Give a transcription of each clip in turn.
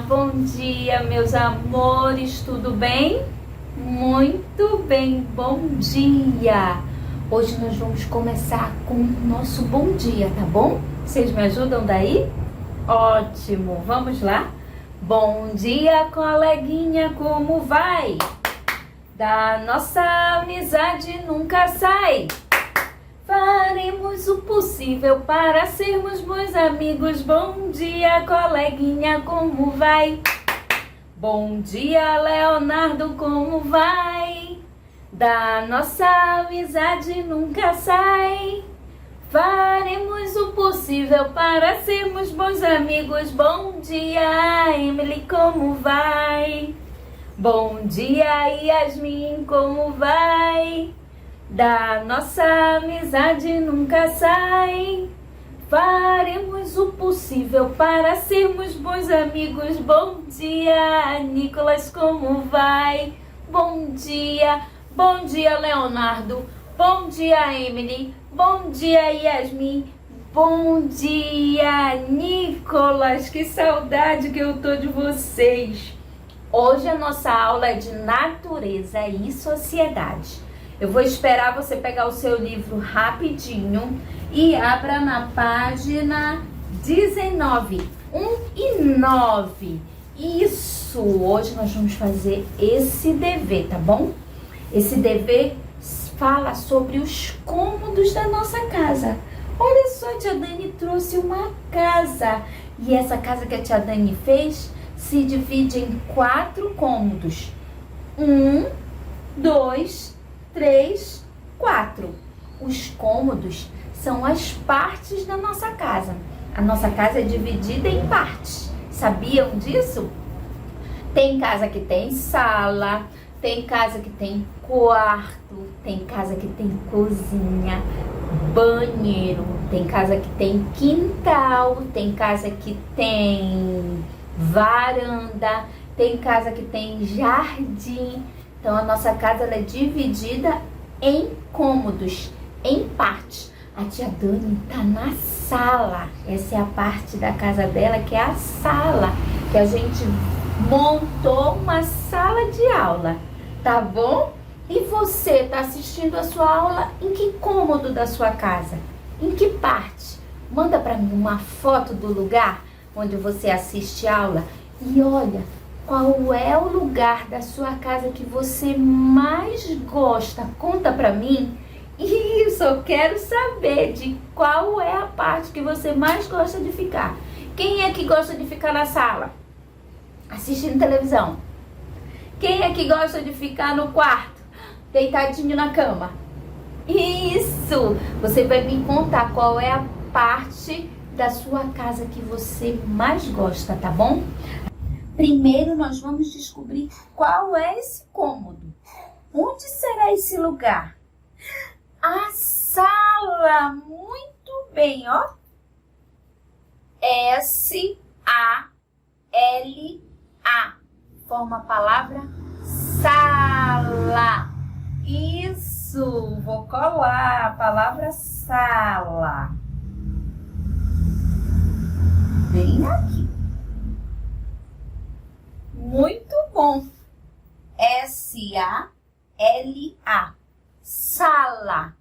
bom dia, meus amores, tudo bem? Muito bem, bom dia! Hoje nós vamos começar com o nosso bom dia, tá bom? Vocês me ajudam daí? Ótimo, vamos lá? Bom dia, coleguinha, como vai? Da nossa amizade nunca sai. Faremos o possível para sermos bons amigos. Bom dia, coleguinha, como vai? Bom dia, Leonardo, como vai? Da nossa amizade nunca sai. Faremos o possível para sermos bons amigos. Bom dia, Emily, como vai? Bom dia, Yasmin, como vai? Da nossa amizade nunca sai. Faremos o possível para sermos bons amigos. Bom dia, Nicolas, como vai? Bom dia, Leonardo. Bom dia, Emily. Bom dia, Yasmin. Bom dia, Nicolas. Que saudade que eu tô de vocês. Hoje a nossa aula é de natureza e sociedade. Eu vou esperar você pegar o seu livro rapidinho e abra na página 19, 1 e 9. Isso! Hoje nós vamos fazer esse dever, tá bom? Esse dever fala sobre os cômodos da nossa casa. Olha só, a tia Dani trouxe uma casa. E essa casa que a tia Dani fez se divide em 4 cômodos. 1, 2, 3, 4. Os cômodos são as partes da nossa casa. A nossa casa é dividida em partes. Sabiam disso? Tem casa que tem sala, tem casa que tem quarto, tem casa que tem cozinha, banheiro, tem casa que tem quintal, tem casa que tem varanda, tem casa que tem jardim. Então a nossa casa ela é dividida em cômodos, em partes. A tia Dani tá na sala. Essa é a parte da casa dela que é a sala, que a gente montou uma sala de aula, tá bom? E você tá assistindo a sua aula em que cômodo da sua casa? Em que parte? Manda para mim uma foto do lugar onde você assiste a aula e olha qual é o lugar da sua casa que você mais gosta. Conta pra mim. Isso, eu quero saber de qual é a parte que você mais gosta de ficar. Quem é que gosta de ficar na sala? Assistindo televisão. Quem é que gosta de ficar no quarto? Deitadinho na cama. Isso! Você vai me contar qual é a parte da sua casa que você mais gosta, tá bom? Primeiro nós vamos descobrir qual é esse cômodo. Onde será esse lugar? A sala! Muito bem, ó. S-A-L-A. Forma a palavra sala. Isso! Vou colar a palavra sala. Bem aqui. Muito bom. S-A-L-A. Sala.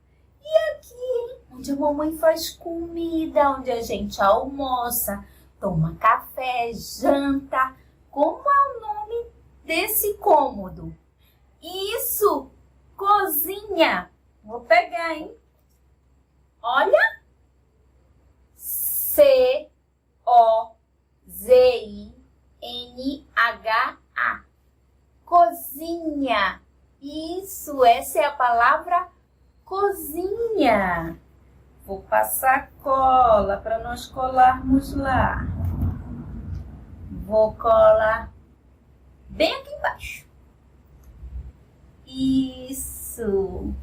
E aqui, hein? Onde a mamãe faz comida, onde a gente almoça, toma café, janta. Como é o nome desse cômodo? Isso! Cozinha. Vou pegar, hein? Olha. C-O-Z-I-N-H-A. Cozinha. Isso, essa é a palavra cozinha. Vou passar cola para nós colarmos lá. Vou colar bem aqui embaixo. Isso.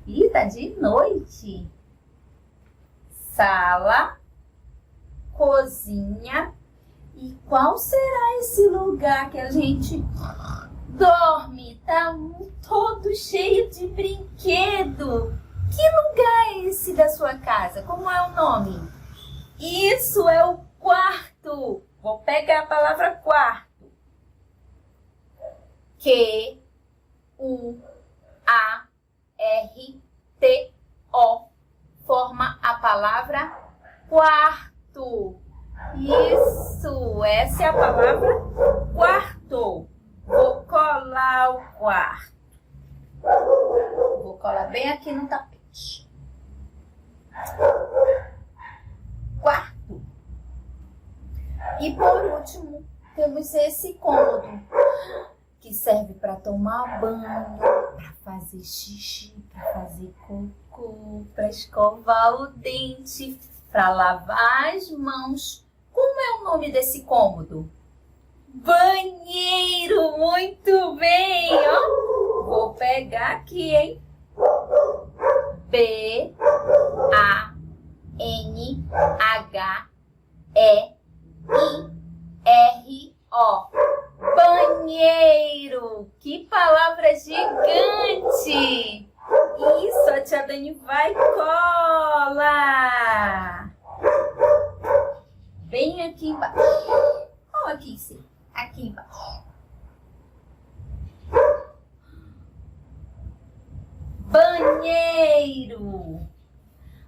Ih, tá de noite. Sala, cozinha. E qual será esse lugar que a gente dorme? Tá todo cheio de brinquedo. Que lugar é esse da sua casa? Como é o nome? Isso é o quarto. Vou pegar a palavra quarto. Q-U-A-R-T-O. Forma a palavra quarto. Isso, essa é a palavra quarto. Vou colar o quarto. Vou colar bem aqui no tapete. Quarto. E por último, temos esse cômodo, que serve para tomar banho, para fazer xixi, para fazer cocô, para escovar o dente, para lavar as mãos. Como é o nome desse cômodo? Banheiro! Muito bem! Ó. Vou pegar aqui, hein? B-A-N-H-E-I-R-O. Banheiro! Que palavra gigante! Isso, a tia Dani vai colar! Bem aqui embaixo. Ou aqui sim, aqui embaixo. Banheiro!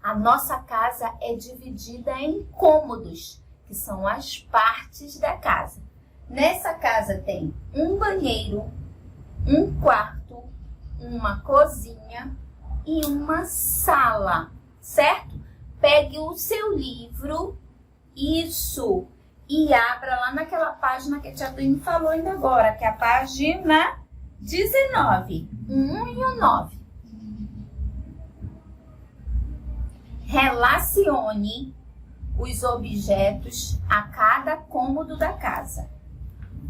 A nossa casa é dividida em cômodos, que são as partes da casa. Nessa casa tem um banheiro, um quarto, uma cozinha e uma sala, certo? Pegue o seu livro, isso, e abra lá naquela página que a tia Dani falou ainda agora, que é a página 19, 1 e o 9. Relacione os objetos a cada cômodo da casa.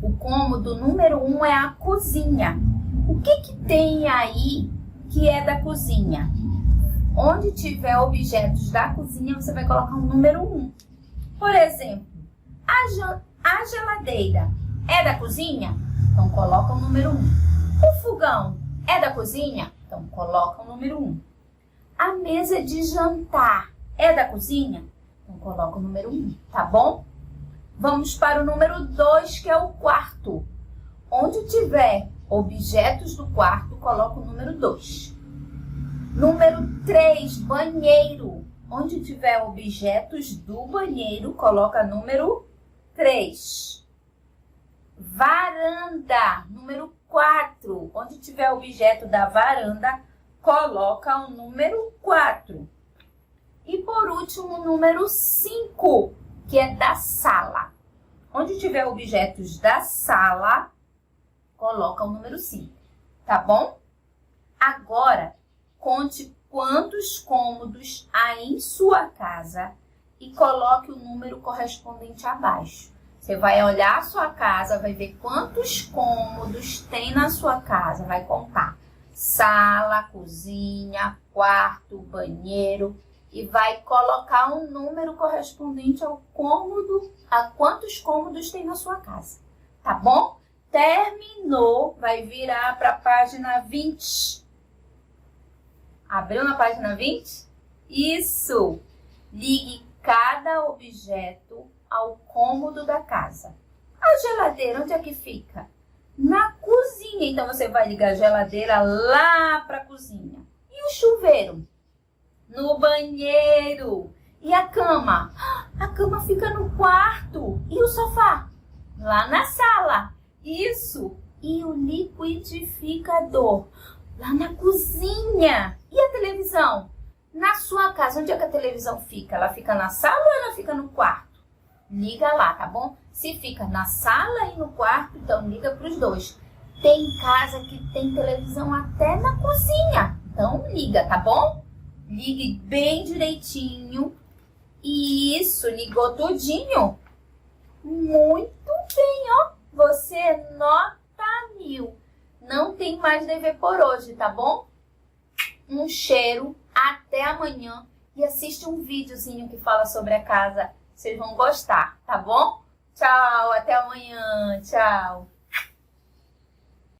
O cômodo número 1 é a cozinha. O que tem aí que é da cozinha? Onde tiver objetos da cozinha, você vai colocar o número 1. Por exemplo, a geladeira é da cozinha? Então, coloca o número 1. O fogão é da cozinha? Então, coloca o número 1. A mesa de jantar é da cozinha? Então, coloca o número 1, tá bom? Vamos para o número 2, que é o quarto. Onde tiver objetos do quarto, coloca o número 2. Número 3, banheiro. Onde tiver objetos do banheiro, coloca número 3. Varanda, número 4. Onde tiver objeto da varanda, coloca o número 4. E por último, o número 5, que é da sala. Onde tiver objetos da sala, coloca o número 5, tá bom? Agora, conte quantos cômodos há em sua casa e coloque o número correspondente abaixo. Você vai olhar a sua casa, vai ver quantos cômodos tem na sua casa, vai contar. Sala, cozinha, quarto, banheiro e vai colocar um número correspondente ao cômodo, a quantos cômodos tem na sua casa, tá bom? Terminou, vai virar para a página 20. Abriu na página 20? Isso! Ligue cada objeto ao cômodo da casa. A geladeira, onde é que fica? Na cozinha. Então, você vai ligar a geladeira lá para a cozinha. E o chuveiro? No banheiro. E a cama? A cama fica no quarto. E o sofá? Lá na sala. Isso. E o liquidificador? Lá na cozinha. E a televisão? Na sua casa, onde é que a televisão fica? Ela fica na sala ou ela fica no quarto? Liga lá, tá bom? Se fica na sala e no quarto, então liga para os dois. Tem casa que tem televisão até na cozinha. Então liga, tá bom? Ligue bem direitinho. Isso, ligou tudinho? Muito bem, ó. Você é nota 1000. Não tem mais dever por hoje, tá bom? Um cheiro, até amanhã. E assiste um videozinho que fala sobre a casa. Vocês vão gostar, tá bom? Tchau, até amanhã. Tchau.